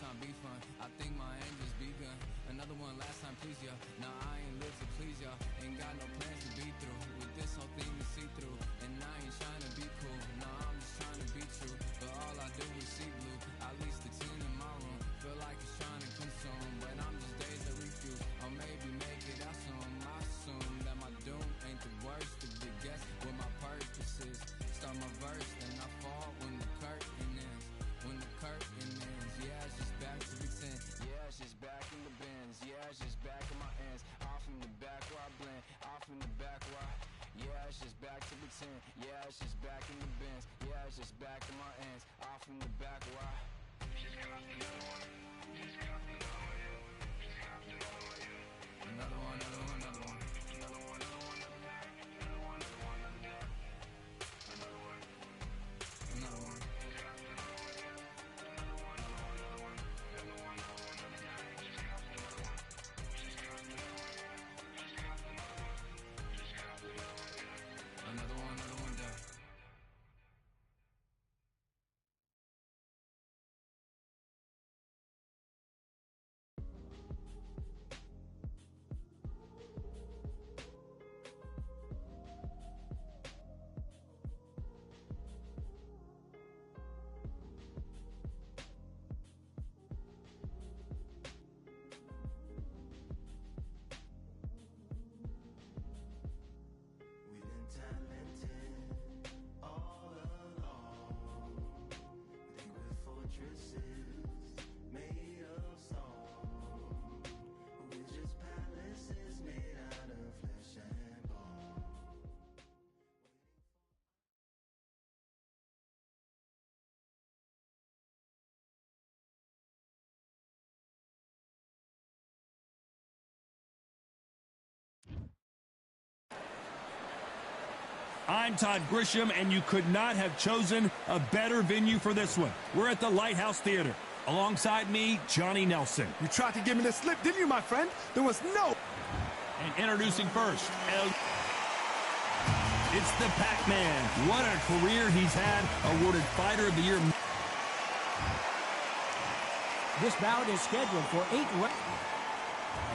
time be fun. I think my aim just begun. Another one last time, please, ya. Now I ain't live to please ya. Ain't got no plans to be through. With this whole thing to see through. And I ain't trying to be cool. Nah, I'm just trying to be true. But all I do is see blue. At least the 10 in my room. Feel like it's trying to consume. But I'm just days that refuse. Or maybe make it out soon. I assume that my doom ain't the worst. If you guess what my purpose is. Start my verse, then I fall when the curtain ends. When the curtain ends. Yeah, it's just back to pretend. Yeah, it's just back in the bins. Yeah, it's just back in my ends. Off in the back where I blend. Off in the back where I... Yeah, it's just back to pretend. Yeah, it's just back in the bins. Yeah, it's just back in my ends. Off in the back where I... Another one, another one, another one. Another one, another one, another one. Another one. Another one. I'm Todd Grisham, and you could not have chosen a better venue for this one. We're at the Lighthouse Theater. Alongside me, Johnny Nelson. You tried to give me the slip, didn't you, my friend? There was no... And introducing first, it's the Pac-Man. What a career he's had, awarded Fighter of the Year. This bout is scheduled for 8 rounds.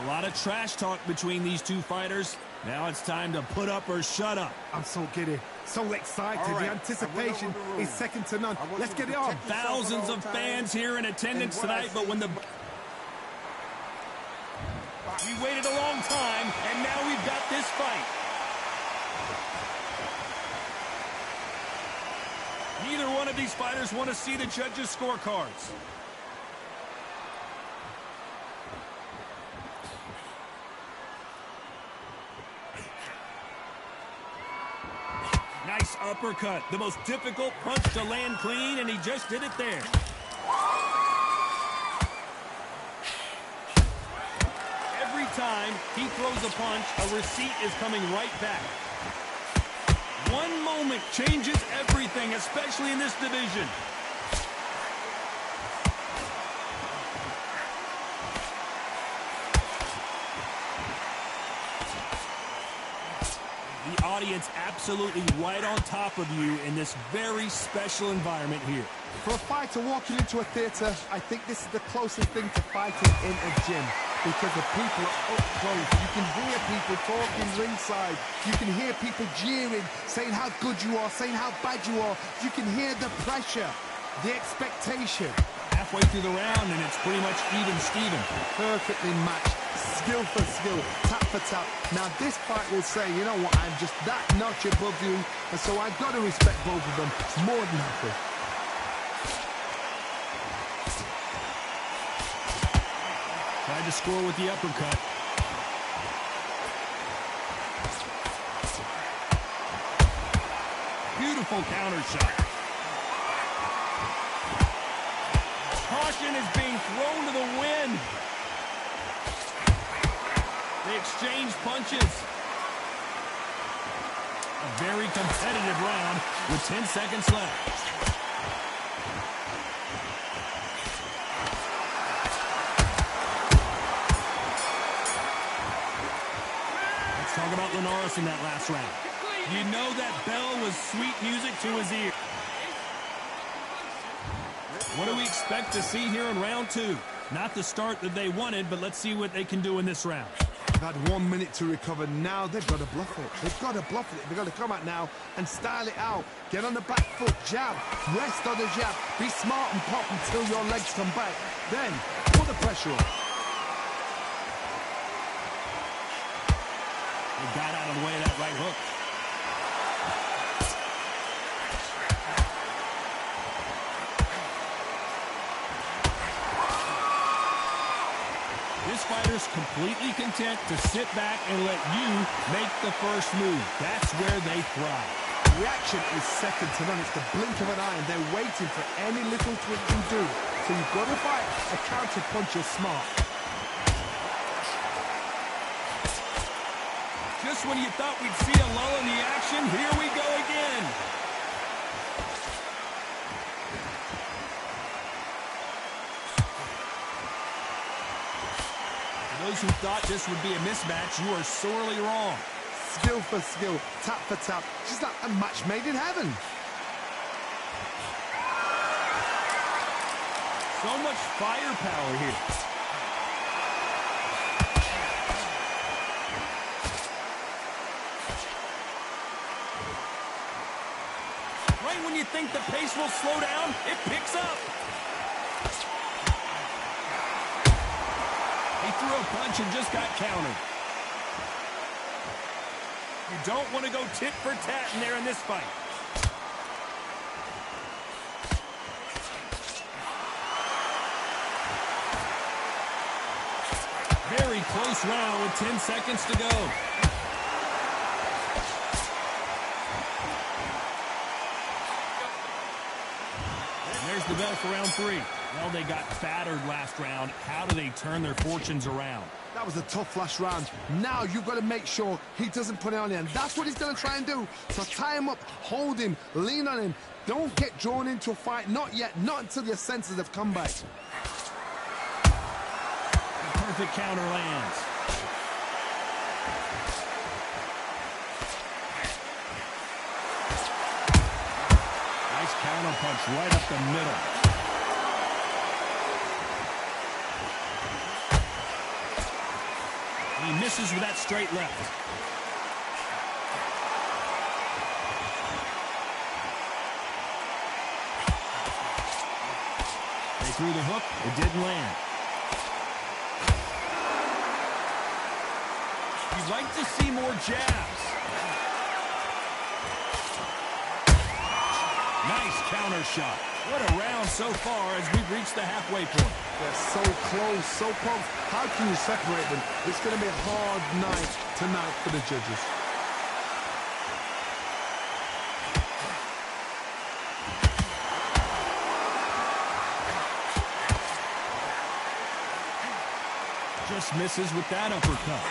A lot of trash talk between these two fighters. Now it's time to put up or shut up. I'm so giddy, so excited. Right. The anticipation is second to none. Let's get it on. Thousands of fans here in attendance tonight, but when the... We waited a long time, and now we've got this fight. Neither one of these fighters want to see the judges' scorecards. Nice uppercut. The most difficult punch to land clean, and he just did it there. Every time he throws a punch, a receipt is coming right back. One moment changes everything, especially in this division. The audience absolutely right on top of you in this very special environment here. For a fighter walking into a theater, I think this is the closest thing to fighting in a gym, because the people are up close. You can hear people talking ringside. You can hear people jeering, saying how good you are, saying how bad you are. You can hear the pressure, the expectation. Halfway through the round, and it's pretty much even-steven. Perfectly matched, skill for skill, tap for tap. Now this fight will say, you know what, I'm just that notch above you, and so I've got to respect both of them more than happy. Tried to score with the uppercut. Beautiful counter shot. Caution is being thrown to the wind. They exchange punches. A very competitive round with 10 seconds left. Let's talk about Linares in that last round. You know that bell was sweet music to his ear. What do we expect to see here in round 2? Not the start that they wanted, but let's see what they can do in this round. They've had 1 minute to recover. Now they've got to bluff it. They've got to bluff it. They've got to come out now and style it out. Get on the back foot, jab, rest on the jab. Be smart and pop until your legs come back. Then put the pressure on. They got out of the way of that right hook. This fighter's completely content to sit back and let you make the first move. That's where they thrive. Reaction is second to none. It's the blink of an eye, and they're waiting for any little twitch you do. So you've got to fight a counter punch you're smart. Just when you thought we'd see a lull in the action, here we go again. Those who thought this would be a mismatch, you are sorely wrong. Skill for skill, tap for tap, just like a match made in heaven. So much firepower here. Right when you think the pace will slow down, it picks up. He threw a punch and just got countered. You don't want to go tit for tat in there in this fight. Very close round with 10 seconds to go. And there's the bell for round 3. Well, they got battered last round. How do they turn their fortunes around? That was a tough last round. Now you've got to make sure he doesn't put it on you, and that's what he's going to try and do. So tie him up, hold him, lean on him. Don't get drawn into a fight. Not yet. Not until your senses have come back. Perfect counter lands. Nice counter punch right up the middle. He misses with that straight left. They threw the hook. It didn't land. You'd like to see more jabs. Nice counter shot. What a round so far as we've reached the halfway point. They're so close, so close. How can you separate them? It's going to be a hard night tonight for the judges. Just misses with that uppercut.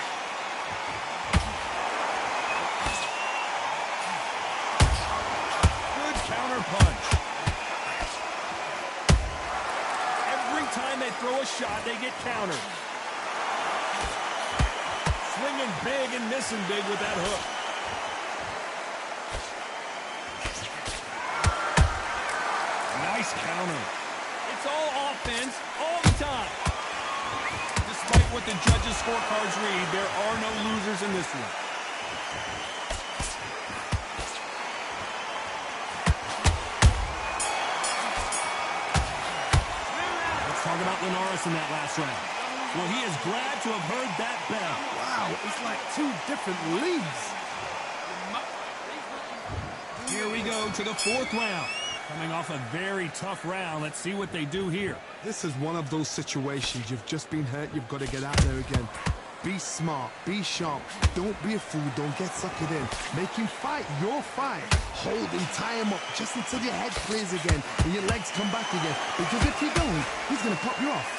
Good counter punch. Every time they throw a shot, they get countered. Swinging big and missing big with that hook. Nice counter. It's all offense all the time. Despite what the judges' scorecards read, there are no losers in this one. Let's talk about Linares in that last round. Well, he is glad to have heard that bell. Wow, it's like two different leagues. Here we go to the 4th round. Coming off a very tough round. Let's see what they do here. This is one of those situations. You've just been hurt. You've got to get out there again. Be smart. Be sharp. Don't be a fool. Don't get suckered in. Make him fight your fight. Hold him. Tie him up just until your head clears again and your legs come back again. Because if you don't, he's going to pop you off.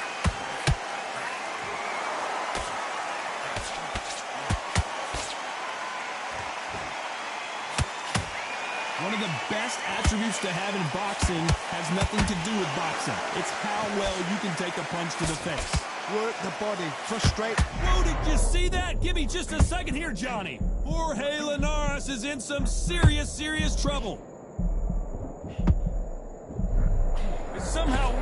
One of the best attributes to have in boxing has nothing to do with boxing. It's how well you can take a punch to the face. Work the body. Frustrate. Whoa, did you see that? Give me just a second here, Johnny. Jorge Linares is in some serious trouble. Somehow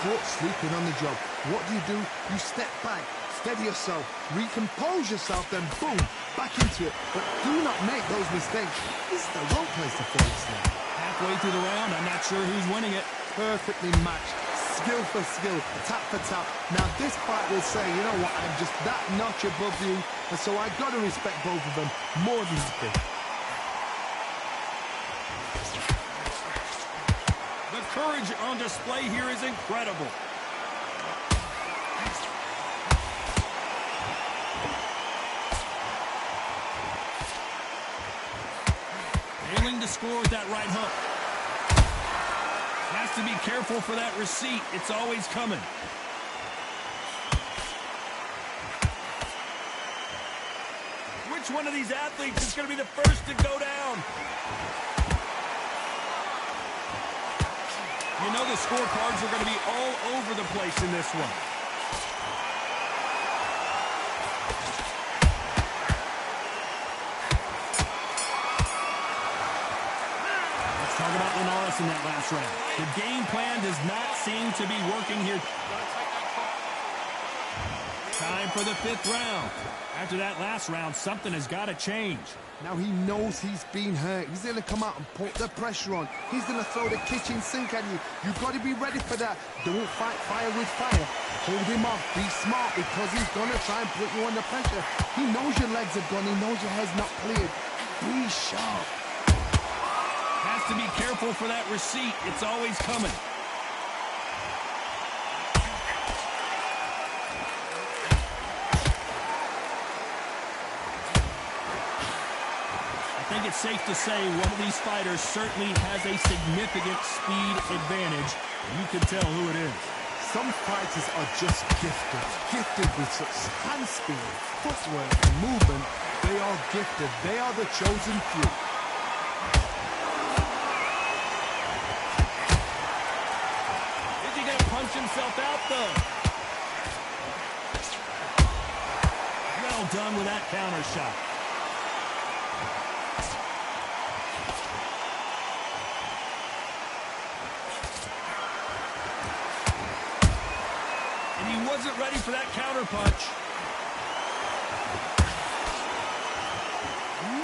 caught sleeping on the job. What do? You step back, steady yourself, recompose yourself, then boom, back into it. But do not make those mistakes. This is the wrong place to fall asleep. Halfway through the round, I'm not sure who's winning it. Perfectly matched. Skill for skill, tap for tap. Now this fight will say, you know what, I'm just that notch above you, and so I got to respect both of them more than you think. The courage on display here is incredible. Failing to score with that right hook. Has to be careful for that receipt. It's always coming. Which one of these athletes is going to be the first to go down? You know the scorecards are going to be all over the place in this one. Talk about Linares in that last round. The game plan does not seem to be working here. Time for the 5th round. After that last round, something has got to change. Now he knows he's been hurt. He's going to come out and put the pressure on. He's going to throw the kitchen sink at you. You've got to be ready for that. Don't fight fire with fire. Hold him off. Be smart because he's going to try and put you under pressure. He knows your legs are gone. He knows your head's not cleared. Be sharp. Has to be careful for that receipt. It's always coming. I think it's safe to say one of these fighters certainly has a significant speed advantage. You can tell who it is. Some fighters are just gifted with such hand speed, footwork, and movement. They are gifted. They are the chosen few. Punch himself out, though. Well done with that counter shot. And he wasn't ready for that counter punch.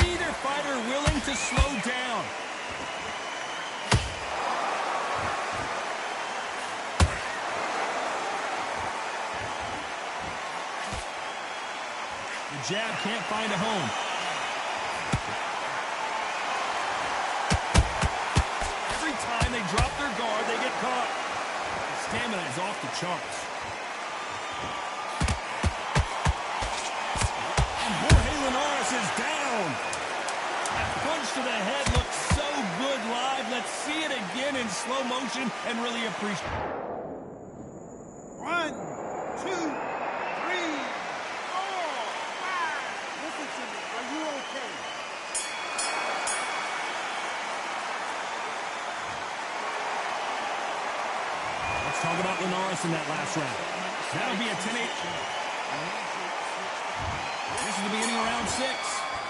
Neither fighter willing to slow down. Jab can't find a home. Every time they drop their guard, they get caught. The stamina is off the charts. And Jorge Linares is down. That punch to the head looks so good live. Let's see it again in slow motion and really appreciate it. 1, 2, 3. Are you okay? Let's talk about Linares in that last round. That'll be a 10-8. This is the beginning of round 6.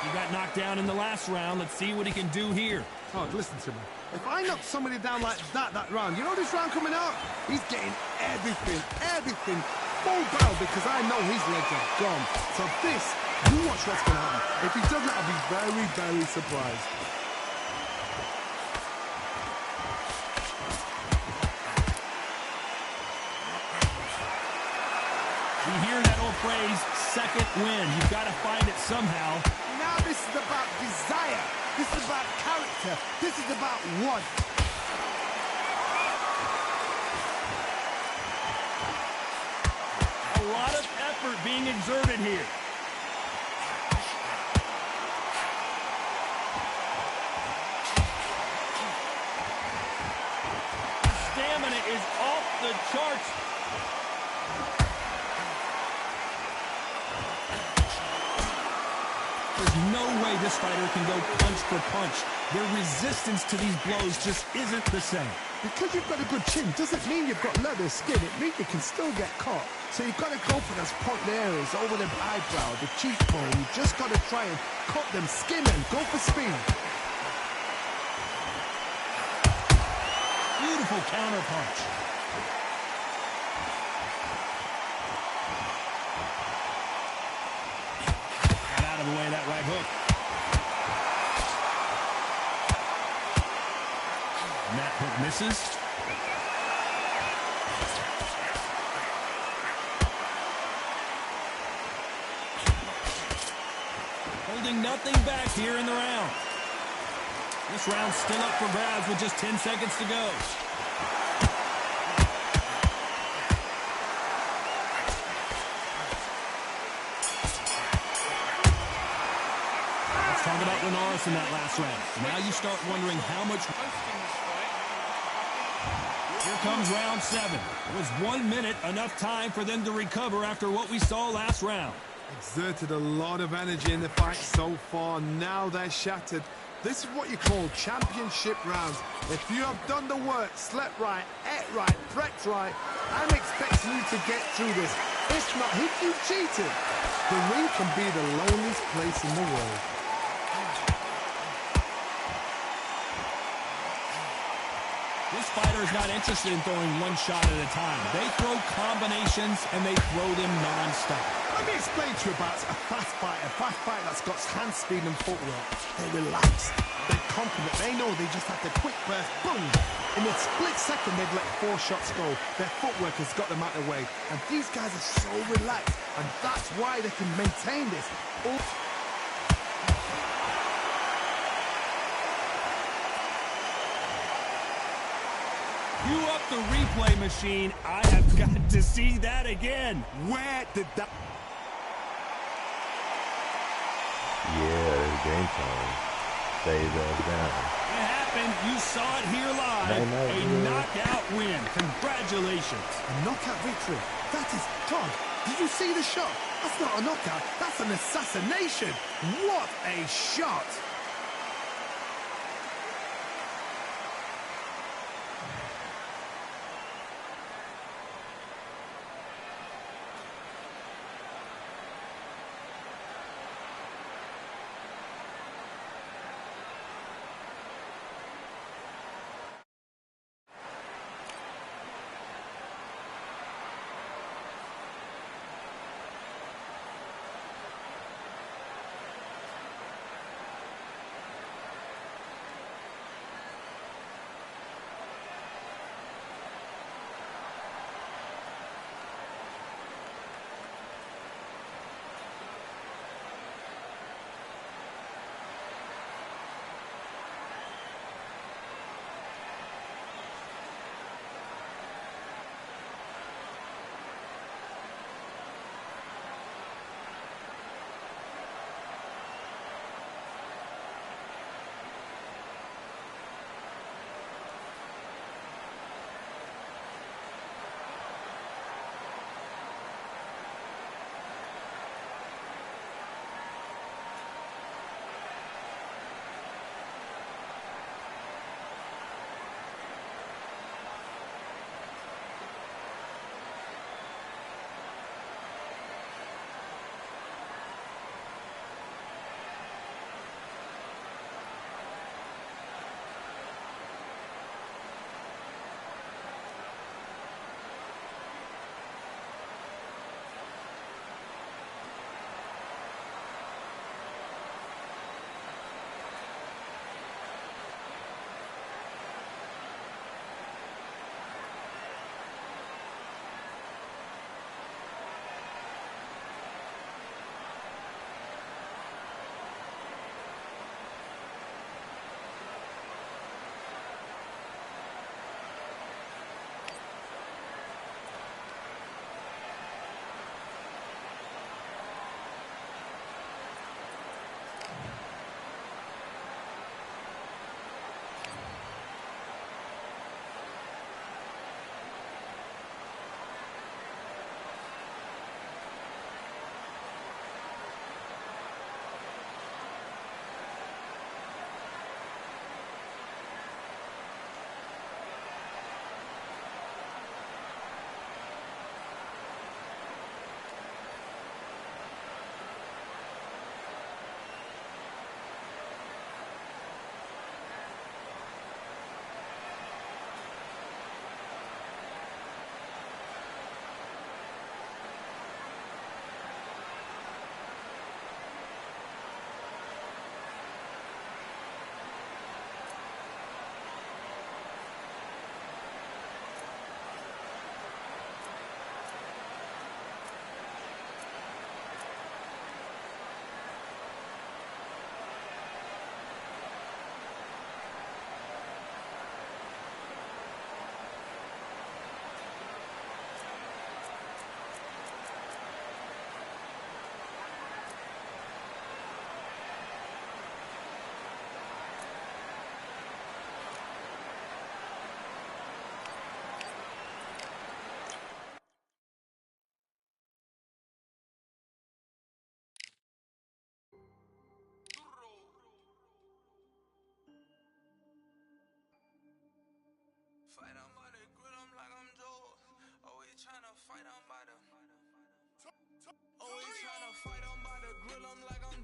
He got knocked down in the last round. Let's see what he can do here. Oh, listen to me. If I knock somebody down like that round, you know this round coming out? He's getting everything full barrel because I know his legs are gone. So this, you watch what's going to happen. If he doesn't, I'll be very, very surprised. You hear that old phrase, second win. You've got to find it somehow. Now this is about desire. This is about character. This is about what? A lot of effort being exerted here. Stamina is off the charts. There's no way this fighter can go punch for punch. Their resistance to these blows just isn't the same. Because you've got a good chin doesn't mean you've got leather skin. It means you can still get caught. So you've got to go for those point areas over the eyebrow, the cheekbone. You've just got to try and cut them, skin them, go for speed. Beautiful counter punch. to land that right hook. And that hook misses. Holding nothing back here in the round. This round's still up for grabs with just 10 seconds to go. Let's talk about Linares in that last round. Now you start wondering how much... Here comes round 7. Was 1 minute enough time for them to recover after what we saw last round? Exerted a lot of energy in the fight so far. Now they're shattered. This is what you call championship rounds. If you have done the work, slept right, ate right, prepped right, I'm expecting you to get through this. If not, if you cheated, the ring can be the loneliest place in the world. This fighter is not interested in throwing one shot at a time. They throw combinations, and they throw them non-stop. Let me explain to you about a fast fighter that's got hand speed and footwork. They're relaxed, they're confident, they know they just have to quick burst, boom! In a split second, they've let 4 shots go. Their footwork has got them out of the way. And these guys are so relaxed, and that's why they can maintain this. Cue up the replay machine. I have got to see that again. Where did that... Yeah, game time. Save that down. It happened. You saw it here live. A knockout win. Congratulations. A knockout victory. That is... Todd, did you see the shot? That's not a knockout. That's an assassination. What a shot.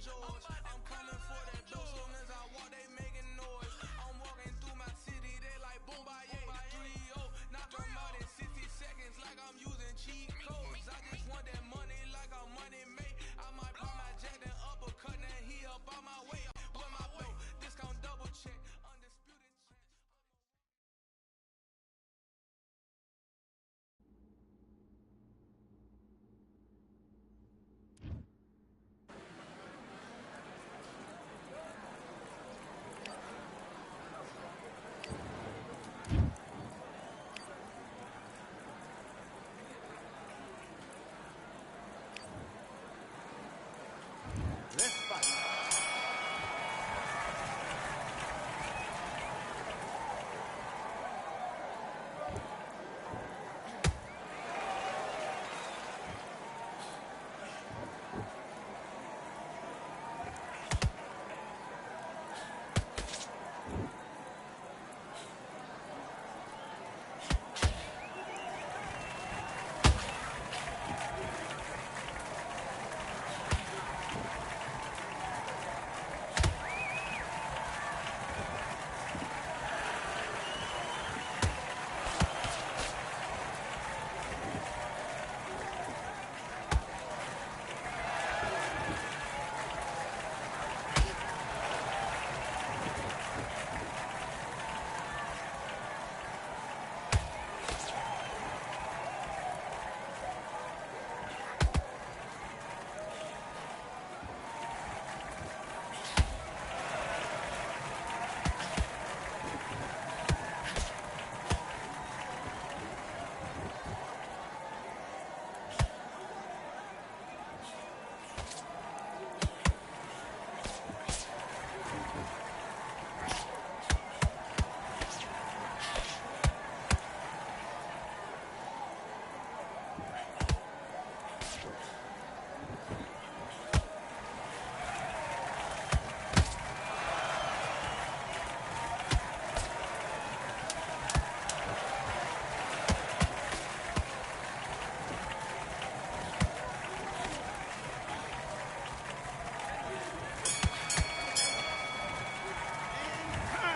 George. I'm coming for that dough. Soon as I walk, they making noise. I'm walking through my city, they like boom by 3-0. Knock them out in 60 seconds like I'm using cheat codes. I just want that money like I'm money made. I might pop my jack and uppercut, and he up on my way. With my belt, discount double check, undisputed check. Let's fight.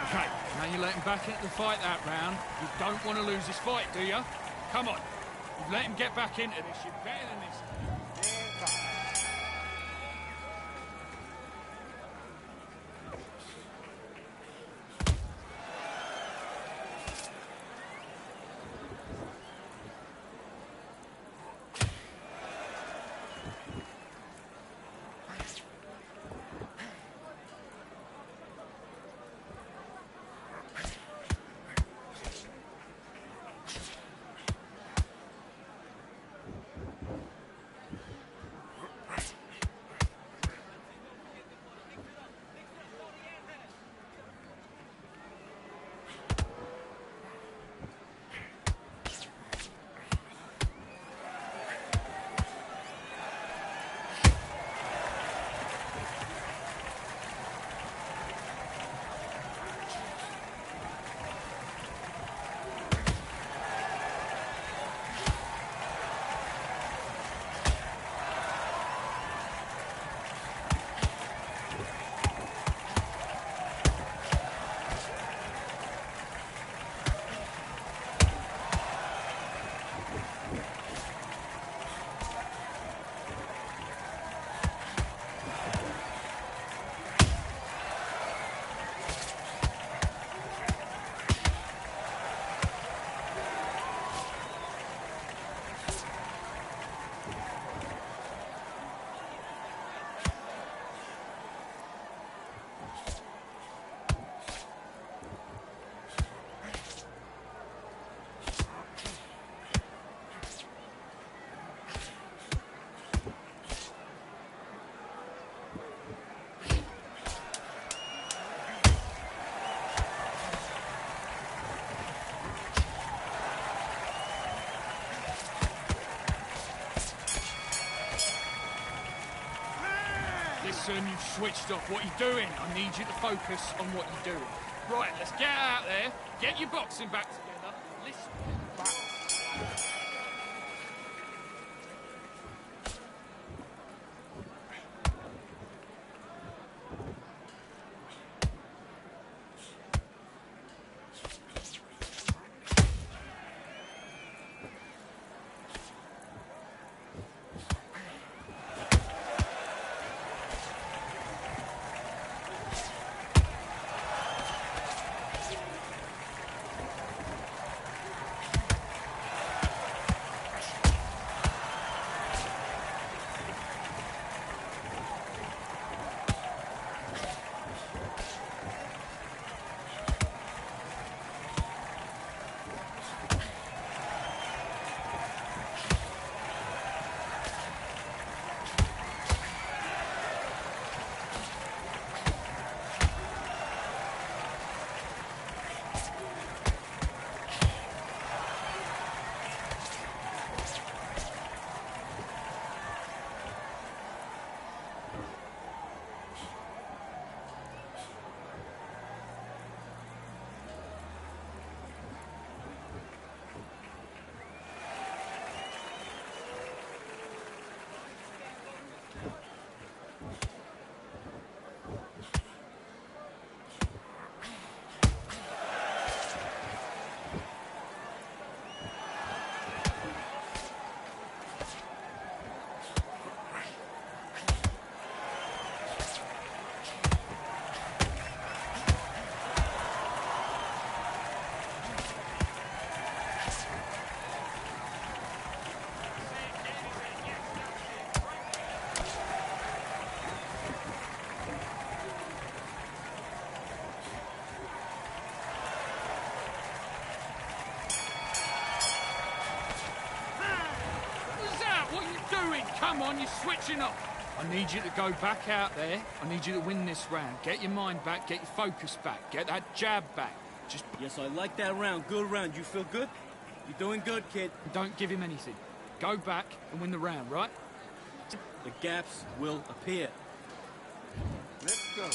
Okay, now you let him back into the fight that round. You don't want to lose this fight, do you? Come on. You've let him get back into this. You're better than this. Listen, you've switched off. What you're doing, I need you to focus on what you're doing. Right, let's get out there, get your boxing back together, listen back. Come on, you're switching off. I need you to go back out there. I need you to win this round. Get your mind back, get your focus back, get that jab back. Just... Yes, I like that round. Good round. You feel good? You're doing good, kid. Don't give him anything. Go back and win the round, right? The gaps will appear. Let's go.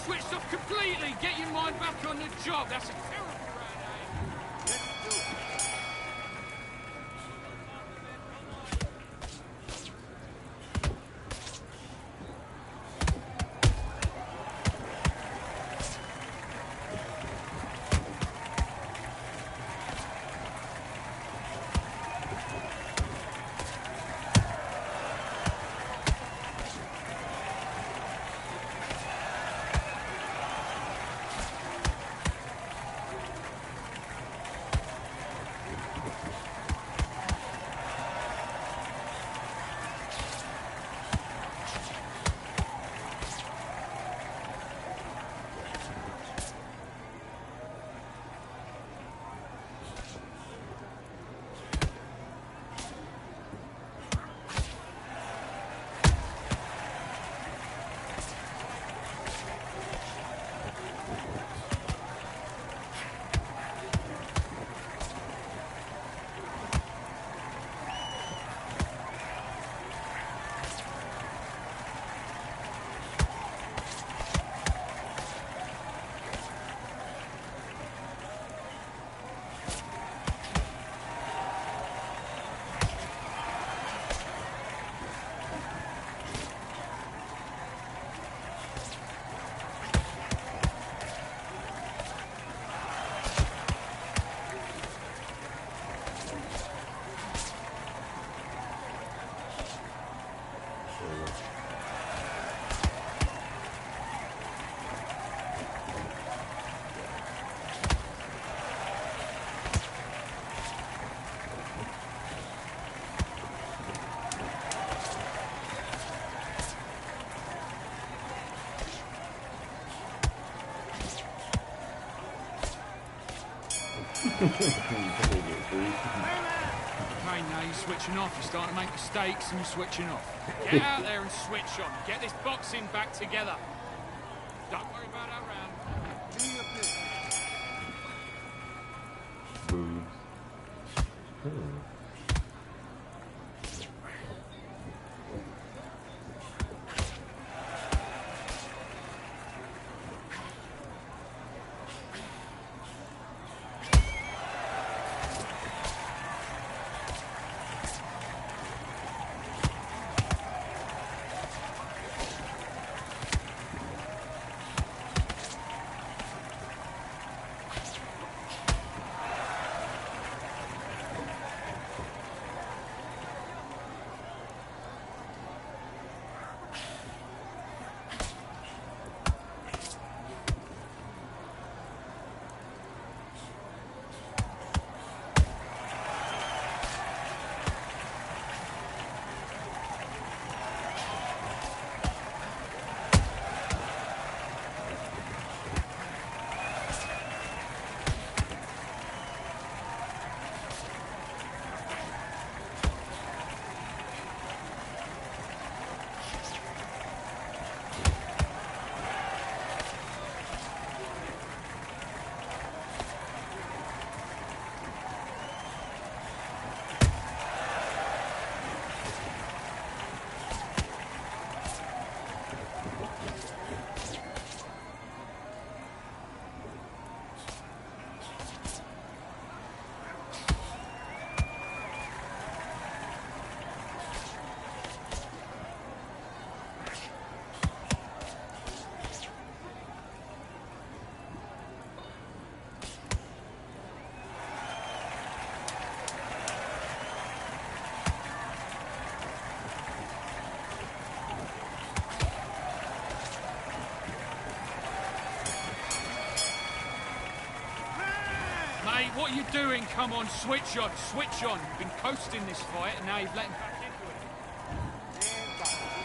Switched off completely. Get your mind back on the job. That's a terrible round, eh? Let's do it. Okay, now you're switching off. You're starting to make mistakes and you're switching off. Get out there and switch on. Get this boxing back together. Don't worry about our round. mate. What are you doing? Come on, switch on, switch on. You've been coasting this fight, and now you've let him back into it. And back.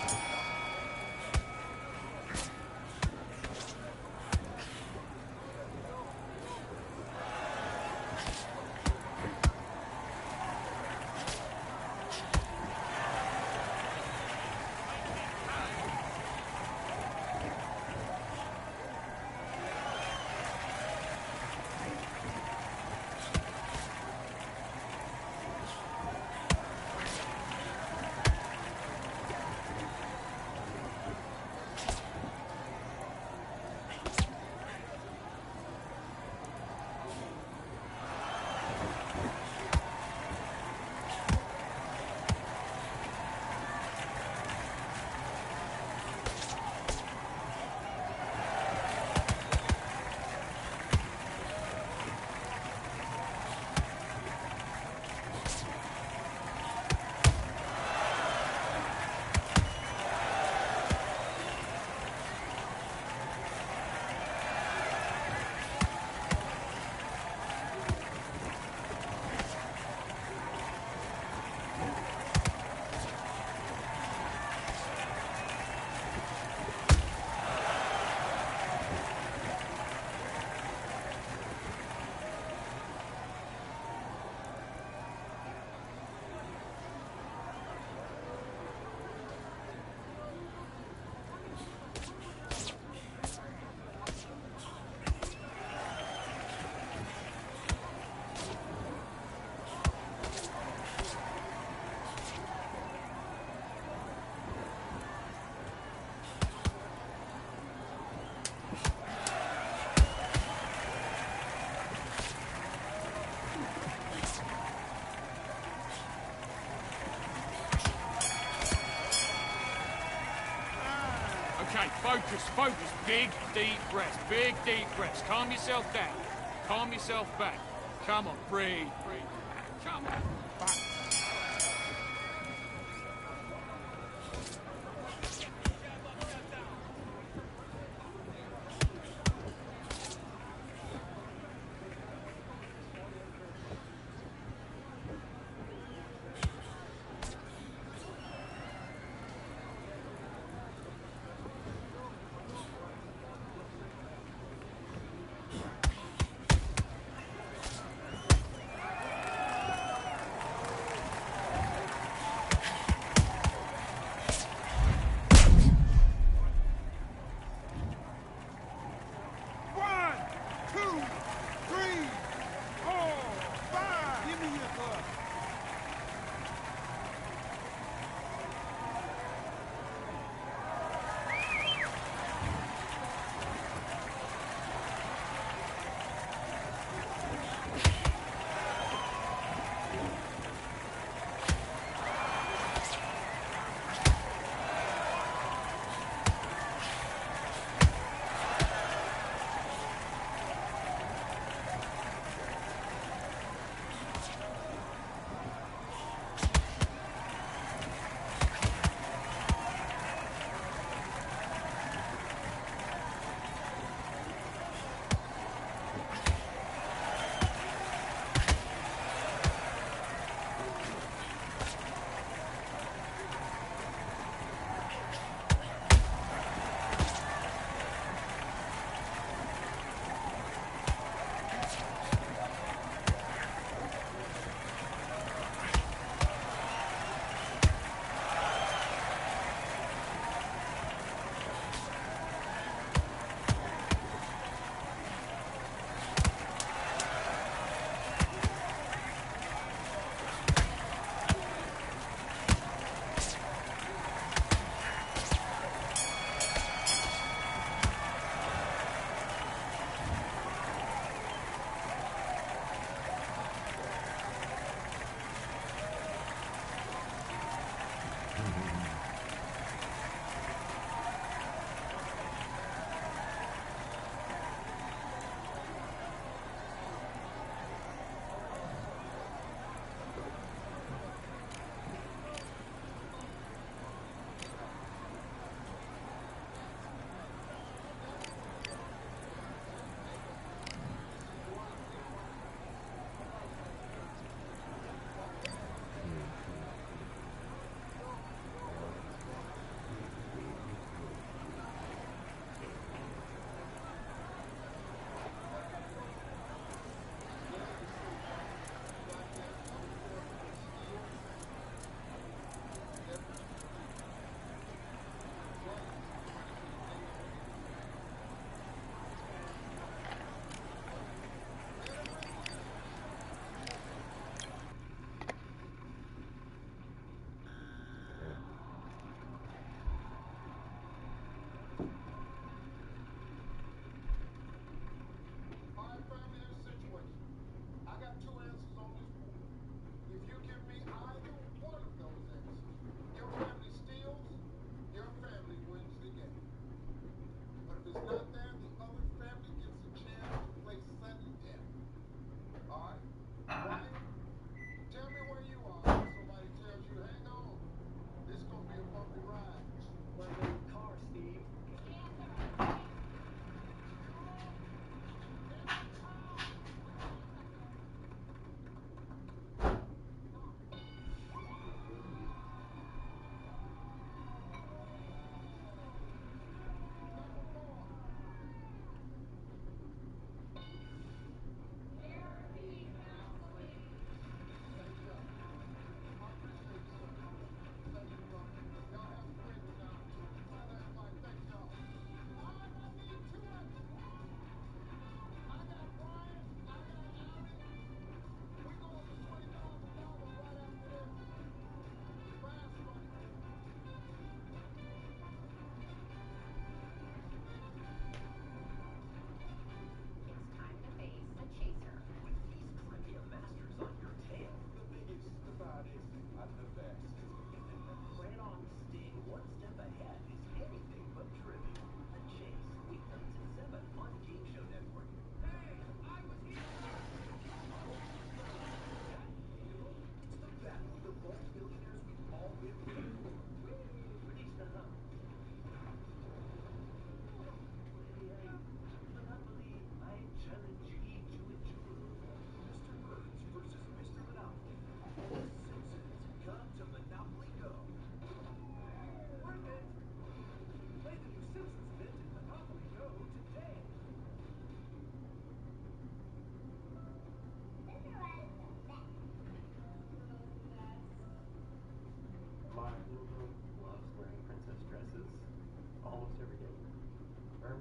Okay, focus, focus. Big, deep breaths. Big, deep breaths. Calm yourself down. Calm yourself back. Come on, breathe, breathe. Come on. Back.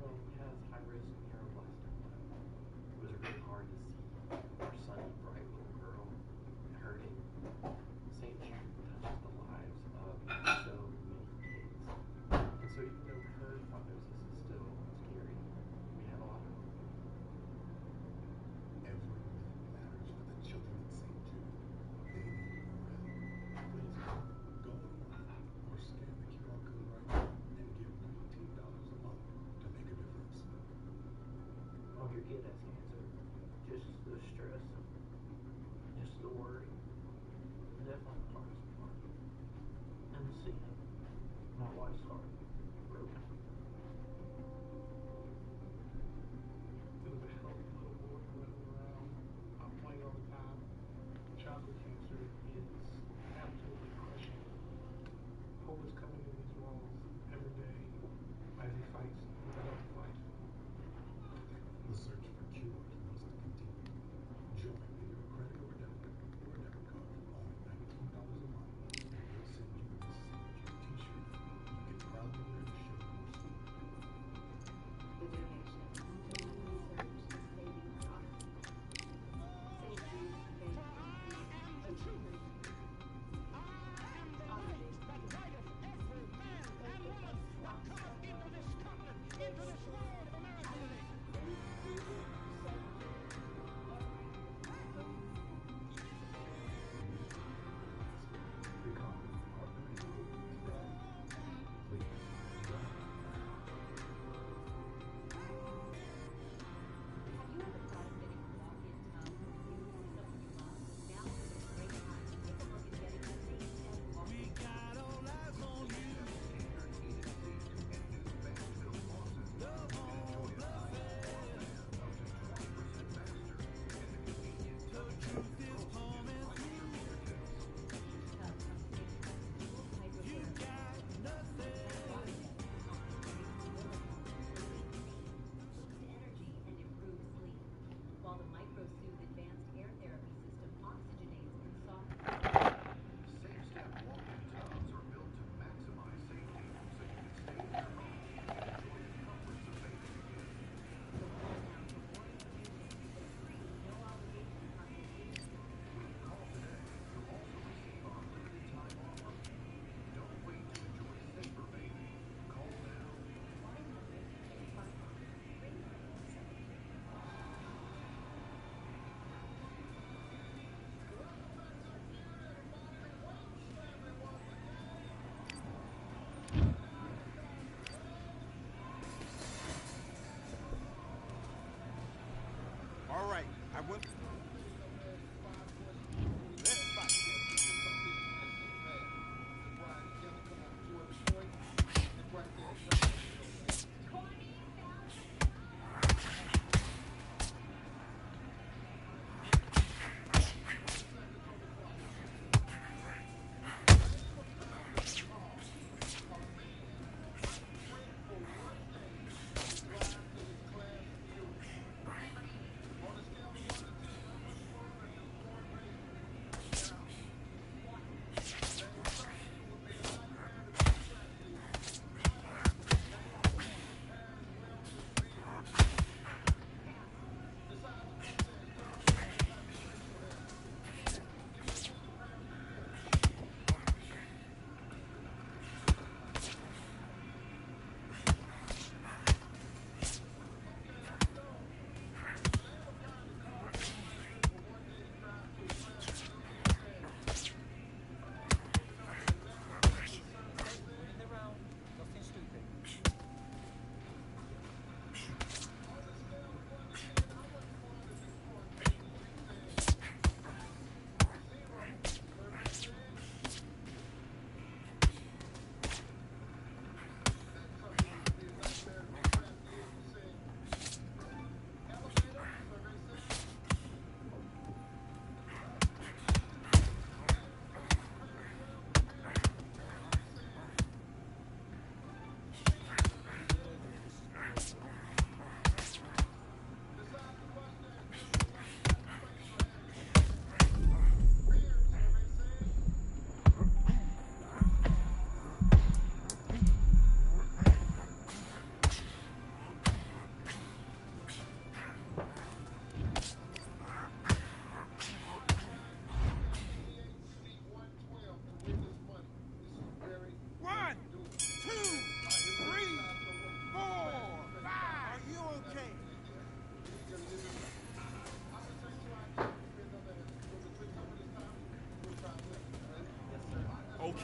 Well, he has high-risk neuroblastoma. It was really hard to see our sunny, bright little girl hurting. St. Jude touches the lives of so many kids. And so even though her prognosis is still scary, we have a lot of hope. Every minute matters for the children at St. Jude. They need more help. Please go online or scan the QR code right now and give $19 a month to make a difference. Oh, your kid has cancer. Just the stress, just the worry. Definitely the hardest part. And seeing my wife's heart broken. There was a healthy little boy running around, playing all the time. Childhood cancer is absolutely crushing. Hope is coming in these walls every day as he fights the battle of life. The search for cures must continue. Join the Your Credit or Debit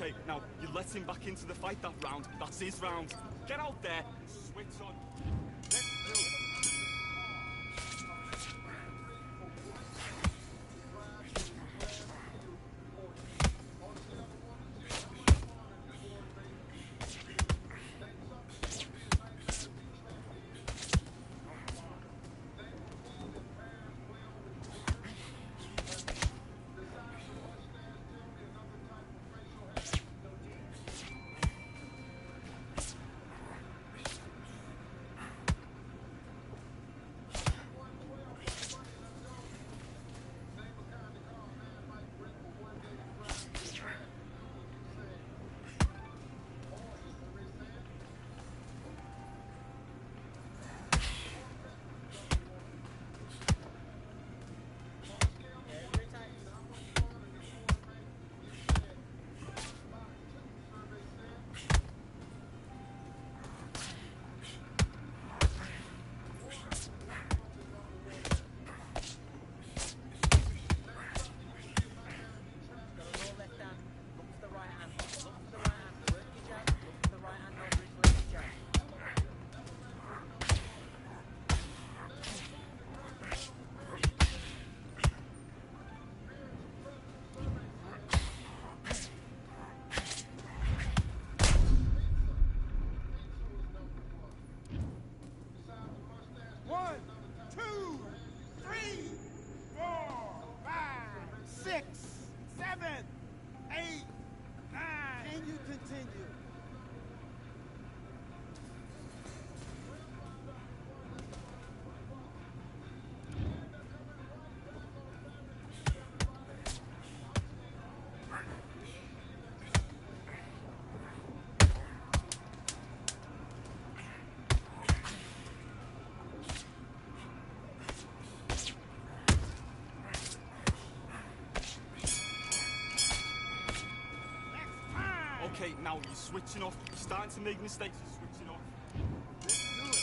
Okay, now you let him back into the fight that round. That's his round. Get out there, switch on. Let's do it. Okay, now you're switching off. You're starting to make mistakes. You're switching off. Let's do it.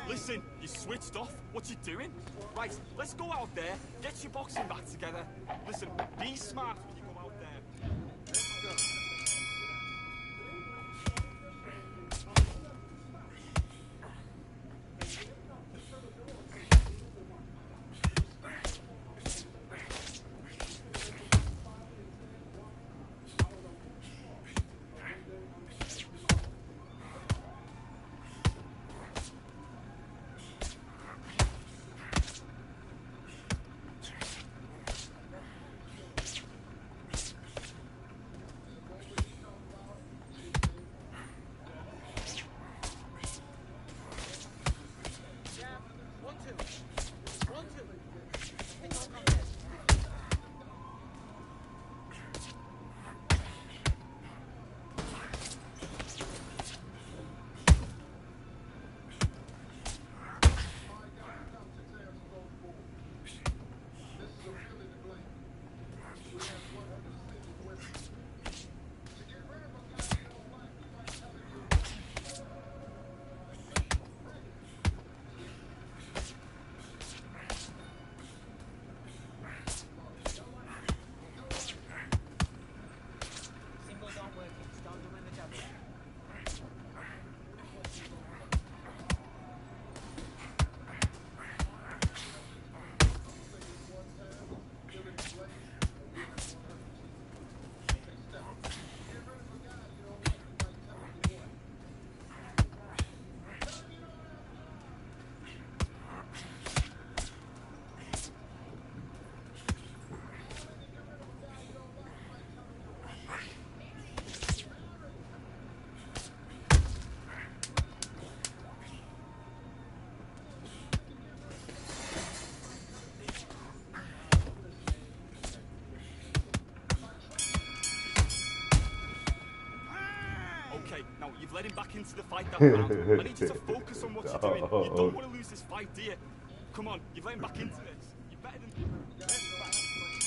Listen, you switched off. What you doing? Right, let's go out there, get your boxing back together. Listen, be smart when you go out there. Let's go. let him back into the fight that round. I need you to focus on what you're doing. You don't want to lose this fight, do you? Come on, you've let him back into this. You're better than...